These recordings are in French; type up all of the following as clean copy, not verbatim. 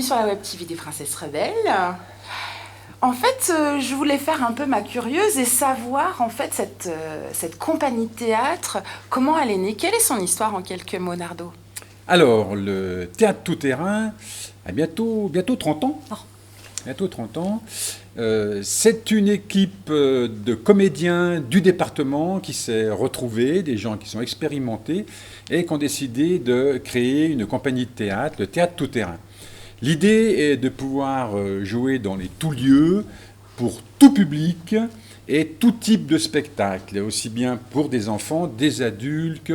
sur la Web TV des Princesses Rebelles. En fait, je voulais faire un peu ma curieuse et savoir, en fait, cette compagnie de théâtre, comment elle est née. Quelle est son histoire en quelques mots, Nardo? Alors, le Théâtre Tout-Terrain a bientôt 30 ans. Oh. Bientôt 30 ans. C'est une équipe de comédiens du département qui s'est retrouvée, des gens qui sont expérimentés et qui ont décidé de créer une compagnie de théâtre, le Théâtre Tout-Terrain. L'idée est de pouvoir jouer dans les tout lieux, pour tout public et tout type de spectacle, aussi bien pour des enfants, des adultes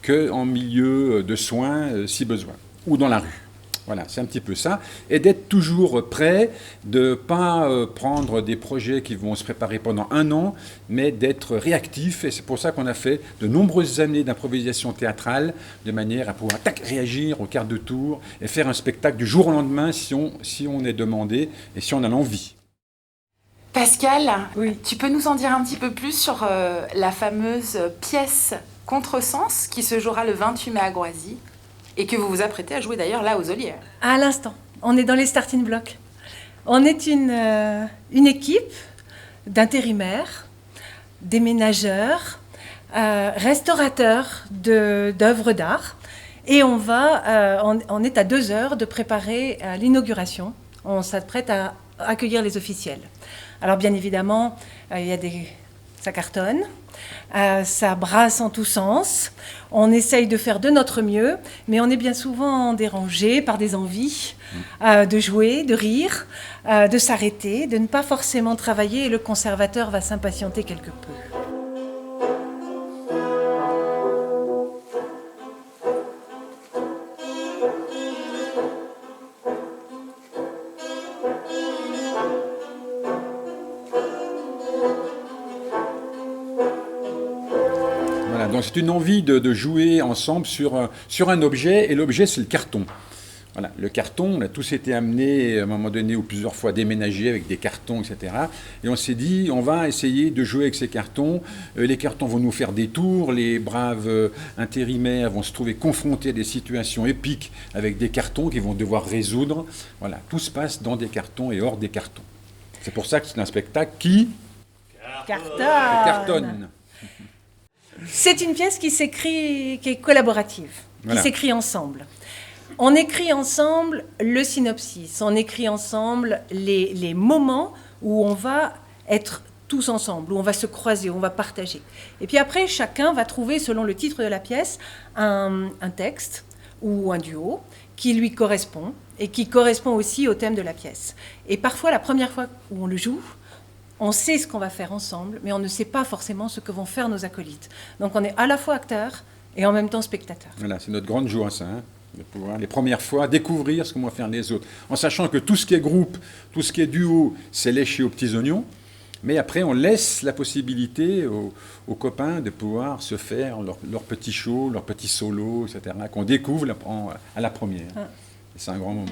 qu'en milieu de soins si besoin, ou dans la rue. Voilà, c'est un petit peu ça. Et d'être toujours prêt, de ne pas prendre des projets qui vont se préparer pendant un an, mais d'être réactif. Et c'est pour ça qu'on a fait de nombreuses années d'improvisation théâtrale, de manière à pouvoir réagir au quart de tour et faire un spectacle du jour au lendemain si on est demandé et si on a l'envie. Pascal, Oui. tu peux nous en dire un petit peu plus sur la fameuse pièce Contresens qui se jouera le 28 mai à Groisy et que vous vous apprêtez à jouer d'ailleurs là aux Olières. À l'instant, on est dans les starting blocks. On est une équipe d'intérimaires, déménageurs, restaurateurs d'œuvres d'art. Et on est à 2 heures de préparer l'inauguration. On s'apprête à accueillir les officiels. Alors bien évidemment, ça cartonne, ça brasse en tous sens. On essaye de faire de notre mieux, mais on est bien souvent dérangé par des envies de jouer, de rire, de s'arrêter, de ne pas forcément travailler, et le conservateur va s'impatienter quelque peu. Donc c'est une envie de jouer ensemble sur un objet, et l'objet c'est le carton. Voilà, le carton, on a tous été amenés à un moment donné ou plusieurs fois déménagés avec des cartons, etc. Et on s'est dit, on va essayer de jouer avec ces cartons. Les cartons vont nous faire des tours, les braves intérimaires vont se trouver confrontés à des situations épiques avec des cartons qu'ils vont devoir résoudre. Voilà, tout se passe dans des cartons et hors des cartons. C'est pour ça que c'est un spectacle qui cartonne. C'est une pièce qui est collaborative, Voilà. qui s'écrit ensemble. On écrit ensemble le synopsis, on écrit ensemble les moments où on va être tous ensemble, où on va se croiser, où on va partager. Et puis après, chacun va trouver, selon le titre de la pièce, un texte ou un duo qui lui correspond et qui correspond aussi au thème de la pièce. Et parfois, la première fois où on le joue, on sait ce qu'on va faire ensemble, mais on ne sait pas forcément ce que vont faire nos acolytes. Donc on est à la fois acteur et en même temps spectateur. Voilà, c'est notre grande joie, ça, de pouvoir, les premières fois, découvrir ce que vont faire les autres. En sachant que tout ce qui est groupe, tout ce qui est duo, c'est léché aux petits oignons. Mais après, on laisse la possibilité aux copains de pouvoir se faire leur petit show, leur petit solo, etc., qu'on découvre à la première. Et c'est un grand moment.